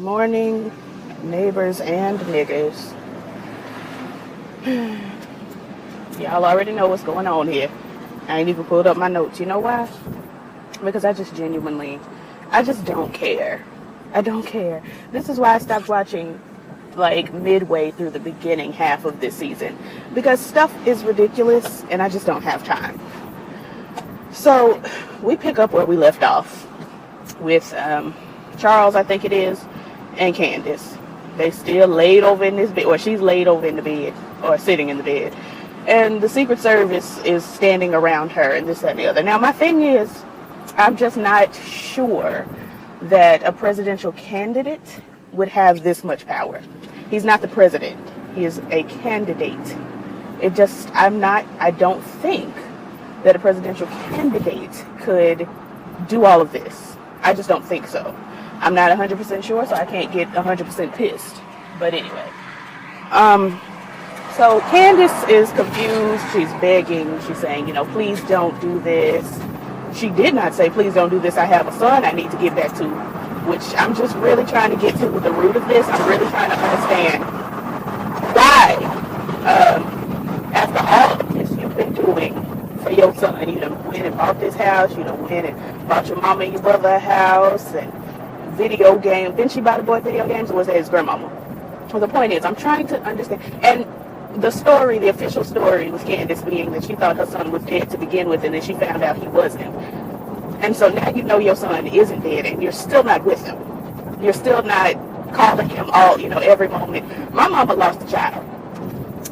morning, neighbors and niggers. Y'all already know what's going on here. I ain't even pulled up my notes. You know why? Because I just don't care. I don't care. This is why I stopped watching like midway through the beginning half of this season. Because stuff is ridiculous and I just don't have time. So we pick up where we left off with Charles, I think it is, and Candace. They still laid over in this bed, or she's laid over in the bed, or sitting in the bed. And the Secret Service is standing around her and this, that, and the other. Now, my thing is, I'm just not sure that a presidential candidate would have this much power. He's not the president. He is a candidate. I don't think that a presidential candidate could do all of this. I just don't think so. I'm not 100% sure, so I can't get 100% pissed. But anyway. So Candace is confused. She's begging. She's saying, please don't do this. She did not say, please don't do this. I have a son I need to get back to, which I'm just really trying to get to the root of this. I'm really trying to understand why, after all of this you've been doing for your son, you done went and bought this house, you done went and bought your mama and your brother a house, and video games. Didn't she buy the boy video games, or was that his grandmama? Well, the point is, I'm trying to understand. And the official story was Candace being that she thought her son was dead to begin with, and then she found out he wasn't. And so now you know your son isn't dead, and you're still not with him. You're still not calling him every moment. My mama lost a child,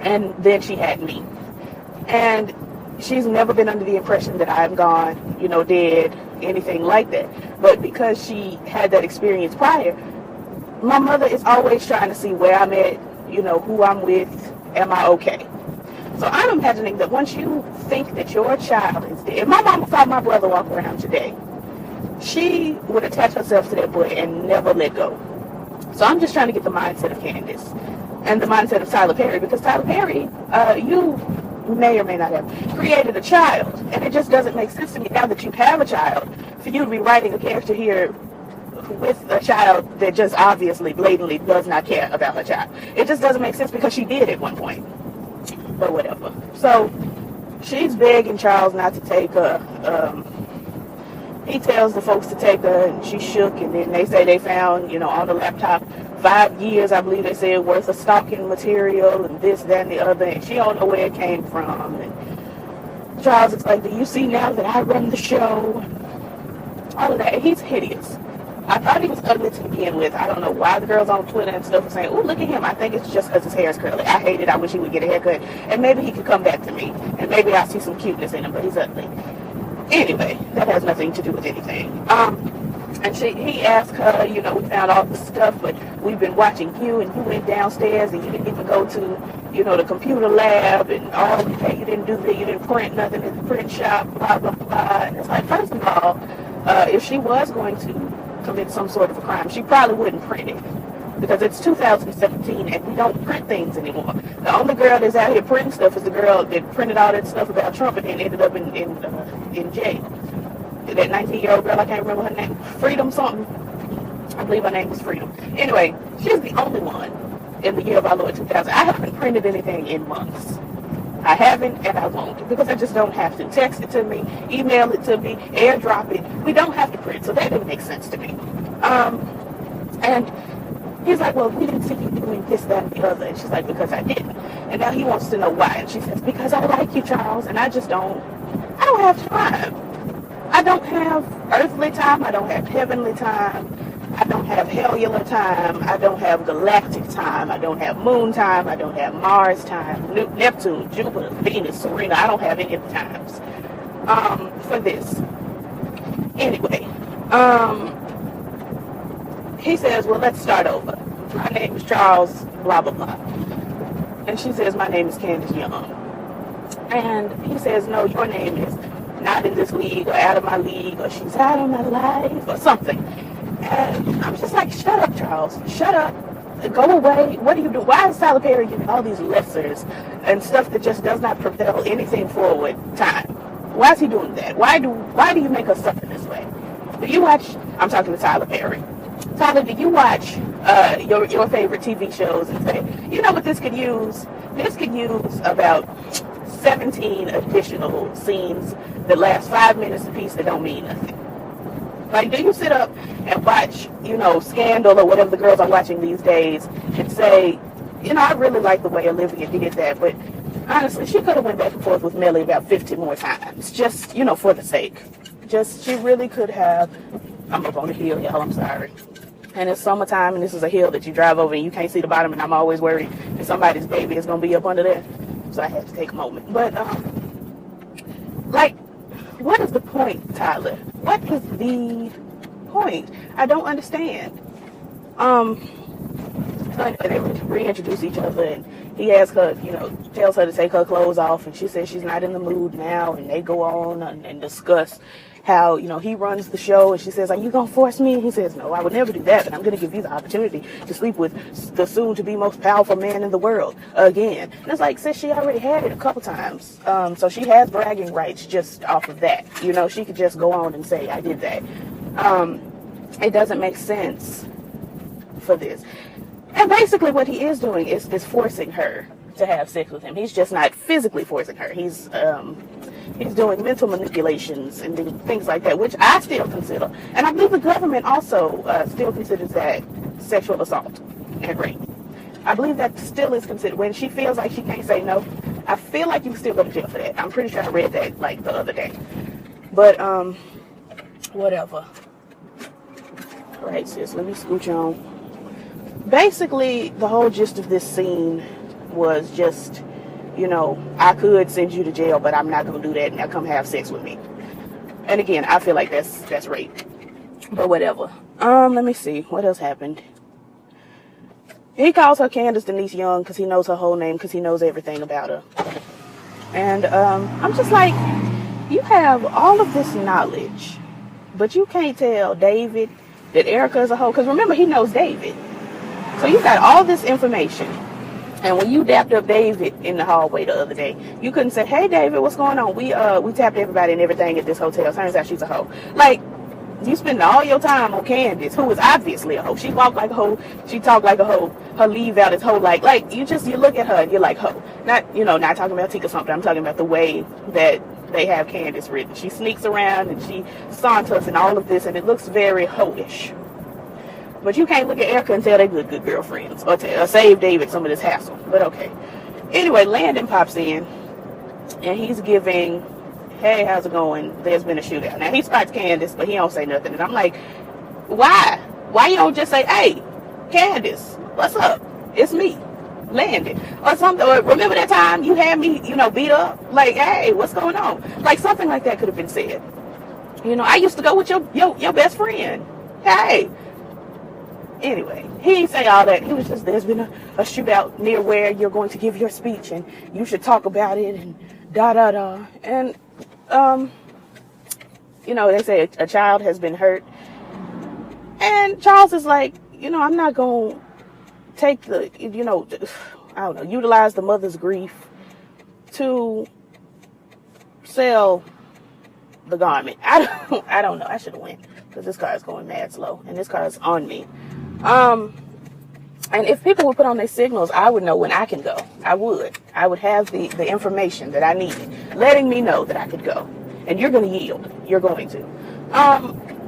and then she had me. And she's never been under the impression that I'm gone, dead, anything like that. But because she had that experience prior, my mother is always trying to see where I'm at, who I'm with, am I okay? So I'm imagining that once you think that your child is dead, if my mama saw my brother walk around today, she would attach herself to that boy and never let go. So I'm just trying to get the mindset of Candace and the mindset of Tyler Perry, because Tyler Perry, you may or may not have created a child, and it just doesn't make sense to me now that you have a child for you to be writing a character here with a child that just obviously blatantly does not care about her child. It just doesn't make sense, because she did at one point. But whatever. So she's begging Charles not to take her. He tells the folks to take her, and she shook, and then they say they found on the laptop 5 years, I believe they said, worth of stalking material, and this, that, and the other, and she don't know where it came from. And Charles is like, do you see now that I run the show? All of that. And he's hideous. I thought he was ugly to begin with. I don't know why the girls on Twitter and stuff are saying, oh, look at him. I think it's just because his hair is curly. I hate it. I wish he would get a haircut. And maybe he could come back to me. And maybe I'll see some cuteness in him, but he's ugly. Anyway, that has nothing to do with anything. And he asked her, we found all the stuff, but we've been watching you, and you went downstairs, and you didn't even go to, the computer lab, and all of that. You didn't do that. You didn't print nothing in the print shop, blah, blah, blah. And it's like, first of all, if she was going to commit some sort of a crime, she probably wouldn't print it, because it's 2017 and we don't print things anymore. The only girl that's out here printing stuff is the girl that printed all that stuff about Trump and then ended up in jail. That 19-year-old girl, I can't remember her name, Freedom something. I believe her name was Freedom. Anyway, she's the only one in the year of our Lord 2000. I haven't printed anything in months. I haven't, and I won't, because I just don't have to. Text it to me, email it to me, airdrop it. We don't have to print, so that didn't make sense to me. And he's like, well, we didn't see you doing this, that, and the other. And she's like, because I didn't. And now he wants to know why. And she says, because I like you, Charles, and I don't have time. I don't have earthly time. I don't have heavenly time. I don't have hellular time. I don't have galactic time. I don't have moon time. I don't have Mars time, Neptune, Jupiter, Venus, Serena. I don't have any of the times for this. Anyway, he says, well, let's start over. My name is Charles, blah, blah, blah. And she says, my name is Candace Young. And he says, no, your name is not in this league, or out of my league, or she's out of my life, or something. And I'm just like, shut up, Charles. Shut up. Go away. What do you do? Why is Tyler Perry giving all these lessons and stuff that just does not propel anything forward time? Why is he doing that? Why do you make us suffer this way? Do you watch, I'm talking to Tyler Perry. Tyler, do you watch your favorite TV shows and say, you know what this could use? This could use about 17 additional scenes that last 5 minutes apiece that don't mean nothing. Like, do you sit up and watch, Scandal or whatever the girls are watching these days and say, I really like the way Olivia did that, but honestly, she could have went back and forth with Melly about 50 more times, just, for the sake. She really could have. I'm up on the hill, y'all, I'm sorry. And it's summertime, and this is a hill that you drive over, and you can't see the bottom, and I'm always worried that somebody's baby is going to be up under there. So I had to take a moment. But, what is the point, Tyler? What is the point? I don't understand. So they reintroduce each other, and he asks her, tells her to take her clothes off, and she says she's not in the mood now, and they go on and discuss how, he runs the show, and she says, are you going to force me? And he says, no, I would never do that, but I'm going to give you the opportunity to sleep with the soon-to-be most powerful man in the world again. And it's like, sis, she already had it a couple times, so she has bragging rights just off of that. She could just go on and say, I did that. It doesn't make sense for this. And basically what he is doing is forcing her to have sex with him. He's just not physically forcing her. He's doing mental manipulations and things like that, which I still consider. And I believe the government also still considers that sexual assault and rape. I believe that still is considered. When she feels like she can't say no, I feel like you can still go to jail for that. I'm pretty sure I read that like the other day. But, whatever. All right, sis, let me scooch on. Basically, the whole gist of this scene was just, I could send you to jail, but I'm not going to do that. Now come have sex with me. And again, I feel like that's rape. But whatever. Let me see. What else happened? He calls her Candace Denise Young because he knows her whole name, because he knows everything about her. And I'm just like, you have all of this knowledge, but you can't tell David that Erica is a hoe. Because remember, he knows David. So you got all this information. And when you dapped up David in the hallway the other day, you couldn't say, hey, David, what's going on? We tapped everybody and everything at this hotel. Turns out she's a hoe. Like, you spend all your time on Candace, who is obviously a hoe. She walked like a hoe. She talked like a hoe. Her leave out is hoe. Like you look at her and you're like, hoe. Not talking about Tika something. I'm talking about the way that they have Candace written. She sneaks around and she saunters and all of this, and it looks very hoe-ish. But you can't look at Erica and tell they're good girlfriends. Or save David some of this hassle. But okay. Anyway, Landon pops in. And he's giving, hey, how's it going? There's been a shootout. Now, he spots Candace, but he don't say nothing. And I'm like, why? Why you don't just say, hey, Candace, what's up? It's me, Landon. Or something. Or remember that time you had me, beat up? Like, hey, what's going on? Like, something like that could have been said. I used to go with your best friend. Hey. Anyway, he didn't say all that. He was just, there's been a shootout near where you're going to give your speech and you should talk about it and da-da-da. And, they say a child has been hurt. And Charles is like, I'm not going to take the, utilize the mother's grief to sell the garment. I don't know. I should have went because this car is going mad slow and this car is on me. And if people would put on their signals, I would know when I can go. I would have the information that I needed, letting me know that I could go. And you're going to yield. You're going to.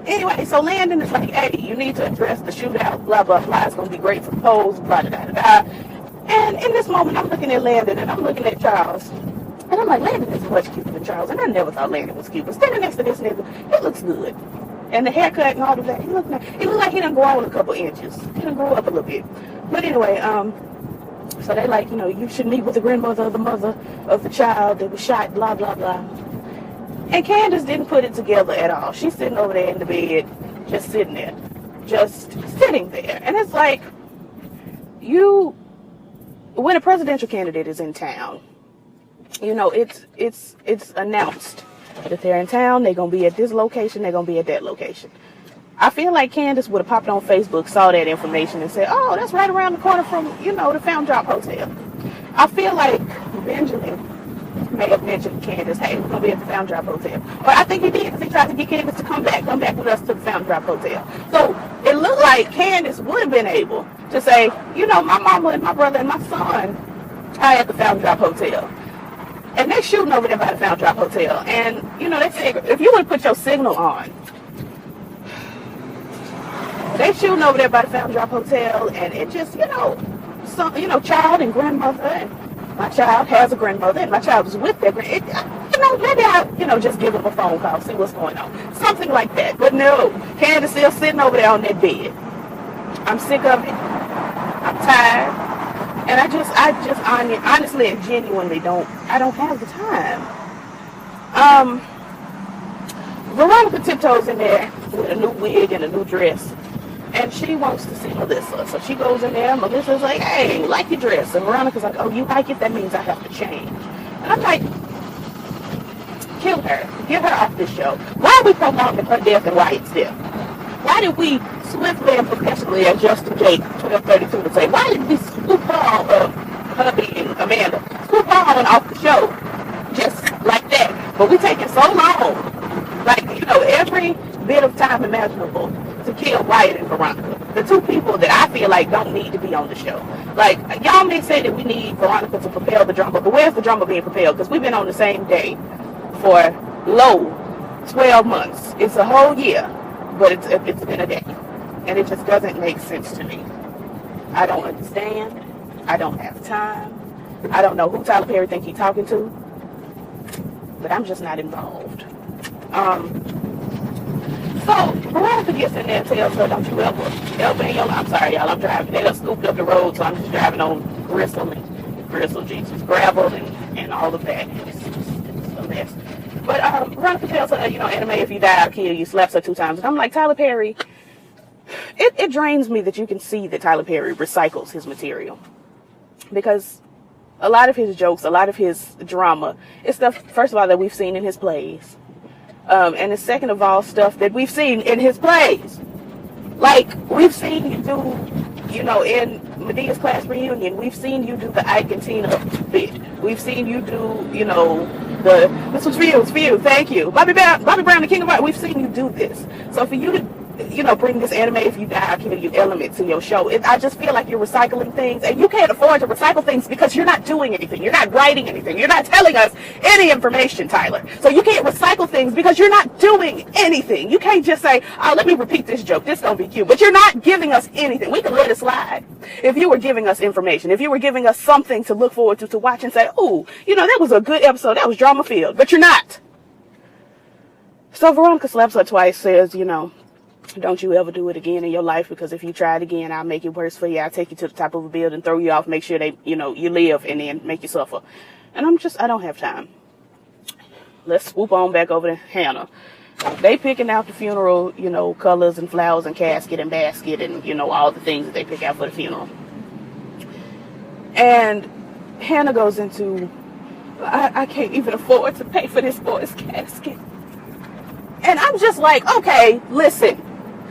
Anyway, so Landon is like, hey, you need to address the shootout, blah, blah, blah. It's going to be great for polls, blah, blah, blah, blah. And in this moment, I'm looking at Landon and I'm looking at Charles. And I'm like, Landon is much cuter than Charles. And I never thought Landon was cute. But standing next to this nigga, he looks good. And the haircut and all of that, he looked like he done grown a couple inches. He done grow up a little bit. But anyway, so they like, you should meet with the grandmother of the mother of the child that was shot, blah, blah, blah. And Candace didn't put it together at all. She's sitting over there in the bed, just sitting there. Just sitting there. And it's like, when a presidential candidate is in town, it's announced that they're in town, they're going to be at this location, they're going to be at that location. I feel like Candace would have popped on Facebook, saw that information, and said, oh, that's right around the corner from, the Fountain Drop Hotel. I feel like Benjamin may have mentioned to Candace, hey, we're going to be at the Fountain Drop Hotel. But I think he did, because he tried to get Candace to come back with us to the Fountain Drop Hotel. So it looked like Candace would have been able to say, you know, my mama and my brother and my son are at the Fountain Drop Hotel. And they're shooting over there by the Fountain Drop Hotel. And, you know, they say, if you would have put your signal on, they shooting over there by the Fountain Drop Hotel, and it just, you know, some, you know, child and grandmother, and my child has a grandmother, and my child was with their grandmother. You know, maybe I, you know, just give them a phone call, see what's going on. Something like that. But no, Candace still sitting over there on that bed. I'm sick of it. I'm tired. And I just honestly and genuinely don't have the time. Veronica tiptoes in there with a new wig and a new dress. And she wants to see Melissa. So she goes in there. Melissa's like, hey, like your dress. And Veronica's like, oh, you like it? That means I have to change. And I'm like, kill her. Get her off this show. Why are we promoting her death and Wyatt's death? Why did we swiftly and professionally adjust the gate 12:32 to say, why did we scoop Paul hubby and Amanda scoop Paul off the show just like that? But we taking so long, like, you know, every bit of time imaginable to kill Wyatt and Veronica, the two people that I feel like don't need to be on the show. Like, y'all may say that we need Veronica to propel the drama, but where's the drama being propelled? Because we've been on the same day for 12 months. It's a whole year, but it's been a day, and it just doesn't make sense to me. I don't understand. I don't have time. I don't know who Tyler Perry think he's talking to, but I'm just not involved. So Veronica gets in there and tells her, don't you ever in your life. I'm sorry, y'all, I'm driving. They done scooped up the road, so I'm just driving on gravel, and all of that. It's a mess. But Veronica tells her, you know, anime, if you die, I'll kill you. Slaps her 2 times. And I'm like, Tyler Perry, it drains me that you can see that Tyler Perry recycles his material. Because a lot of his jokes, a lot of his drama is stuff, first of all, that we've seen in his plays. And the second of all, stuff that we've seen in his plays. Like, we've seen you do, you know, in Medea's class reunion, we've seen you do the Ike and Tina bit. We've seen you do, you know, this was for you, thank you. Bobby Brown, the King of Art, we've seen you do this. So for you to, you know, bring this anime, if you die, I'll kill you element to your show, I just feel like you're recycling things, and you can't afford to recycle things because you're not doing anything. You're not writing anything. You're not telling us any information, Tyler. So you can't recycle things because you're not doing anything. You can't just say, oh, let me repeat this joke. This is going to be cute. But you're not giving us anything. We can let it slide. If you were giving us information, if you were giving us something to look forward to watch and say, oh, you know, that was a good episode. That was drama filled. But you're not. So Veronica slaps her twice, says, you know, don't you ever do it again in your life, because if you try it again, I'll make it worse for you. I'll take you to the top of a building, throw you off, make sure they, you know, you live, and then make you suffer. And I don't have time. Let's swoop on back over to Hanna. They picking out the funeral, you know, colors and flowers and casket and basket and, you know, all the things that they pick out for the funeral. And Hanna goes into, I can't even afford to pay for this boy's casket. And I'm just like, okay, listen.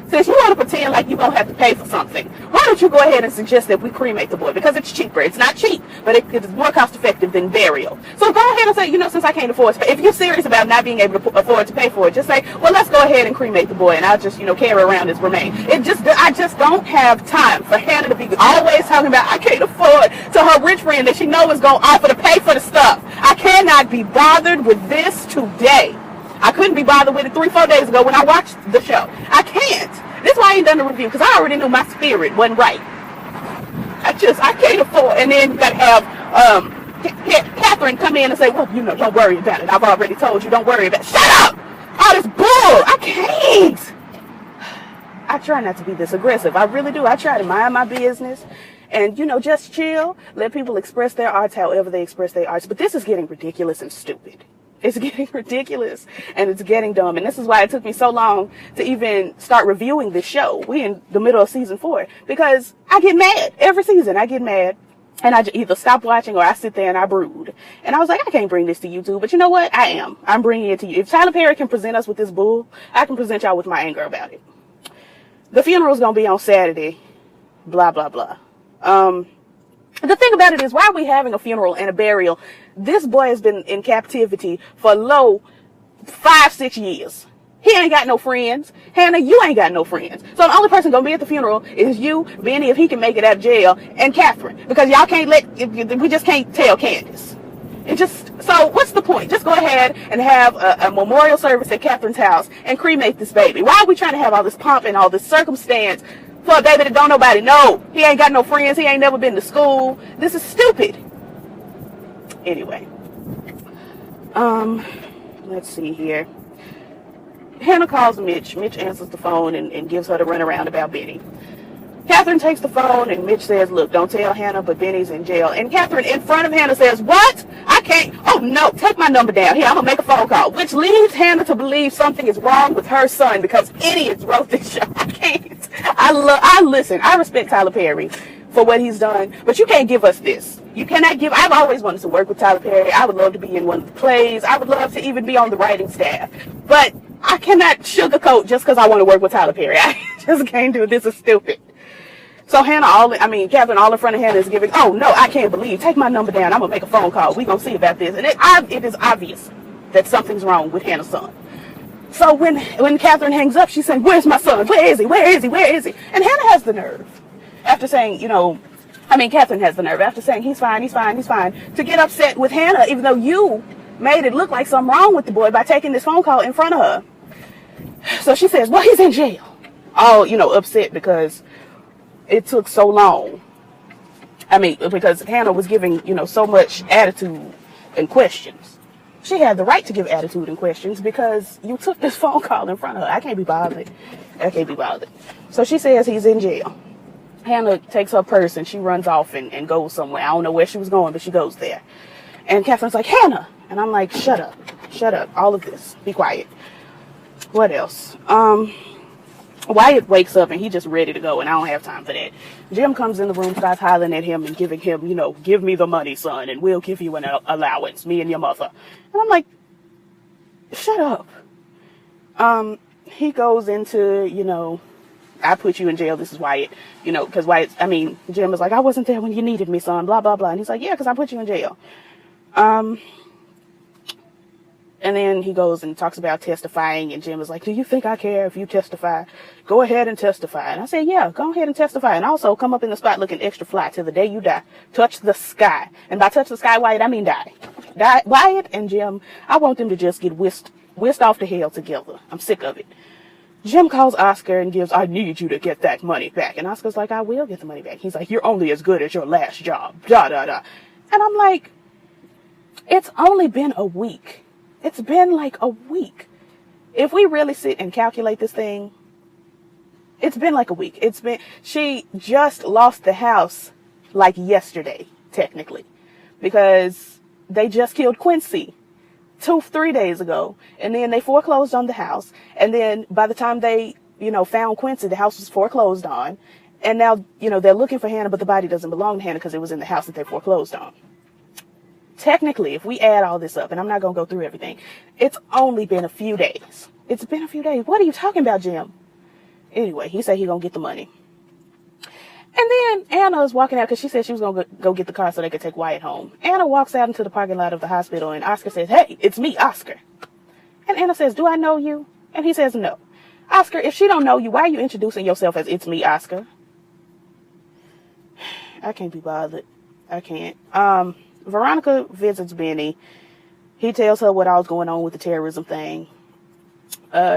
Since you want to pretend like you're going to have to pay for something, why don't you go ahead and suggest that we cremate the boy? Because it's cheaper. It's not cheap, but it's more cost effective than burial. So go ahead and say, you know, since I can't afford to pay, if you're serious about not being able to afford to pay for it, just say, well, let's go ahead and cremate the boy, and I'll just, you know, carry around his remains. I just don't have time for Hanna to be always talking about, I can't afford, to her rich friend that she knows is going to offer to pay for the stuff. I cannot be bothered with this today. I couldn't be bothered with it 3-4 days ago when I watched the show. I can't. That's why I ain't done the review, because I already knew my spirit wasn't right. I can't afford. And then you got to have Katheryn come in and say, well, you know, don't worry about it. I've already told you, don't worry about it. Shut up! All this bull! I can't! I try not to be this aggressive. I really do. I try to mind my business and, you know, just chill. Let people express their arts however they express their arts. But this is getting ridiculous and stupid. It's getting ridiculous and it's getting dumb. And this is why it took me so long to even start reviewing this show. We're in the middle of season 4 because I get mad every season. I get mad and I either stop watching or I sit there and I brood. And I was like, I can't bring this to YouTube, but you know what? I am. I'm bringing it to you. If Tyler Perry can present us with this bull, I can present y'all with my anger about it. The funeral's going to be on Saturday. Blah, blah, blah. The thing about it is, why are we having a funeral and a burial? This boy has been in captivity for 5-6 years. He ain't got no friends. Hanna, you ain't got no friends. So the only person gonna be at the funeral is you, Benny, if he can make it out of jail, and Katheryn. Because y'all can't we just can't tell Candace. So what's the point? Just go ahead and have a memorial service at Katheryn's house and cremate this baby. Why are we trying to have all this pomp and all this circumstance for a baby that don't nobody know? He ain't got no friends. He ain't never been to school. This is stupid. Anyway. Let's see here. Hanna calls Mitch. Mitch answers the phone and gives her the runaround about Benny. Katheryn takes the phone and Mitch says, look, don't tell Hanna, but Benny's in jail. And Katheryn in front of Hanna says, what? I can't. Oh, no, take my number down. Here, I'm going to make a phone call. Which leads Hanna to believe something is wrong with her son because idiots wrote this show. I can't. I respect Tyler Perry for what he's done, but you can't give us this. You cannot give. I've always wanted to work with Tyler Perry. I would love to be in one of the plays. I would love to even be on the writing staff. But I cannot sugarcoat just because I want to work with Tyler Perry. I just can't do it. This is stupid. So Katheryn all in front of Hanna is giving, oh no, I can't believe, take my number down, I'm going to make a phone call, we're going to see about this. And it is obvious that something's wrong with Hanna's son. So when Katheryn hangs up, she's saying, where's my son? Where is he? Where is he? Where is he? And Hanna has the nerve, after saying, Katheryn has the nerve, after saying, he's fine, to get upset with Hanna, even though you made it look like something wrong with the boy by taking this phone call in front of her. So she says, well, he's in jail. All, upset because it took so long. Because Hanna was giving, so much attitude and questions. She had the right to give attitude and questions because you took this phone call in front of her. I can't be bothered. So she says he's in jail. Hanna takes her purse and she runs off and goes somewhere. I don't know where she was going, but she goes there. And Katheryn's like, Hanna. And I'm like, shut up. All of this. Be quiet. What else? Wyatt wakes up and he's just ready to go, and I don't have time for that. Jim comes in the room, starts hollering at him and giving him, give me the money, son, and we'll give you an allowance, me and your mother. And I'm like, shut up. He goes into, I put you in jail, this is Wyatt, because Jim is like, I wasn't there when you needed me, son, blah, blah, blah. And he's like, yeah, because I put you in jail. And then he goes and talks about testifying, and Jim is like, do you think I care if you testify? Go ahead and testify. And I said, yeah, go ahead and testify. And also come up in the spot looking extra fly till the day you die. Touch the sky. And by touch the sky, Wyatt, I mean die. Wyatt and Jim, I want them to just get whisked off to hell together. I'm sick of it. Jim calls Oscar and gives, I need you to get that money back. And Oscar's like, I will get the money back. He's like, you're only as good as your last job. And I'm like, it's only been a week. It's been like a week. If we really sit and calculate this thing, it's been like a week. She just lost the house like yesterday, technically, because they just killed Quincy 2-3 days ago. And then they foreclosed on the house. And then by the time they, found Quincy, the house was foreclosed on. And now, they're looking for Hanna, but the body doesn't belong to Hanna because it was in the house that they foreclosed on. Technically, if we add all this up, and I'm not going to go through everything, it's only been a few days. It's been a few days. What are you talking about, Jim? Anyway, he said he's going to get the money. And then Anna is walking out because she said she was going to go get the car so they could take Wyatt home. Anna walks out into the parking lot of the hospital, and Oscar says, hey, it's me, Oscar. And Anna says, do I know you? And he says, no. Oscar, if she don't know you, why are you introducing yourself as it's me, Oscar? I can't be bothered. I can't. Veronica visits Benny. He tells her what all's going on with the terrorism thing.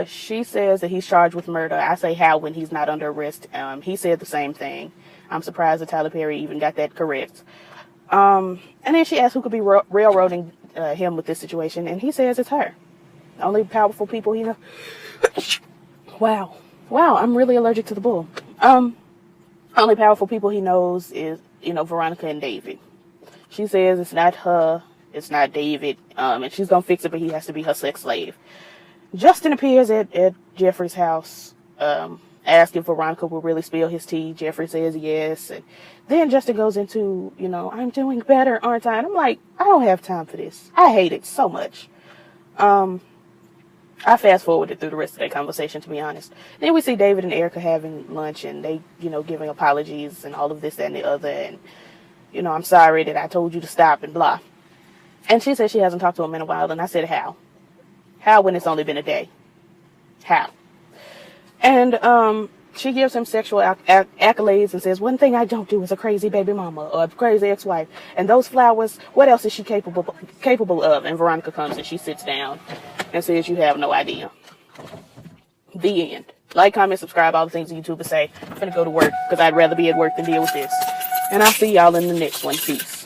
She says that he's charged with murder. I say how when he's not under arrest. He said the same thing. I'm surprised that Tyler Perry even got that correct. And then she asks who could be railroading him with this situation, and he says it's her. The only powerful people he knows. Wow, I'm really allergic to the bull. Only powerful people he knows is, Veronica and David. She says it's not her, it's not David, and she's going to fix it, but he has to be her sex slave. Justin appears at Jeffrey's house, asking if Veronica will really spill his tea. Jeffrey says yes, and then Justin goes into, I'm doing better, aren't I? And I'm like, I don't have time for this. I hate it so much. I fast forwarded through the rest of that conversation, to be honest. Then we see David and Erica having lunch, and they, giving apologies and all of this, that, and the other, and You know, I'm sorry that I told you to stop and blah. And she said she hasn't talked to him in a while. And I said, how? How when it's only been a day? How? And she gives him sexual accolades and says, one thing I don't do is a crazy baby mama or a crazy ex-wife. And those flowers, what else is she capable of? And Veronica comes and she sits down and says, you have no idea. The end. Like, comment, subscribe, all the things YouTubers say. I'm going to go to work because I'd rather be at work than deal with this. And I'll see y'all in the next one. Peace.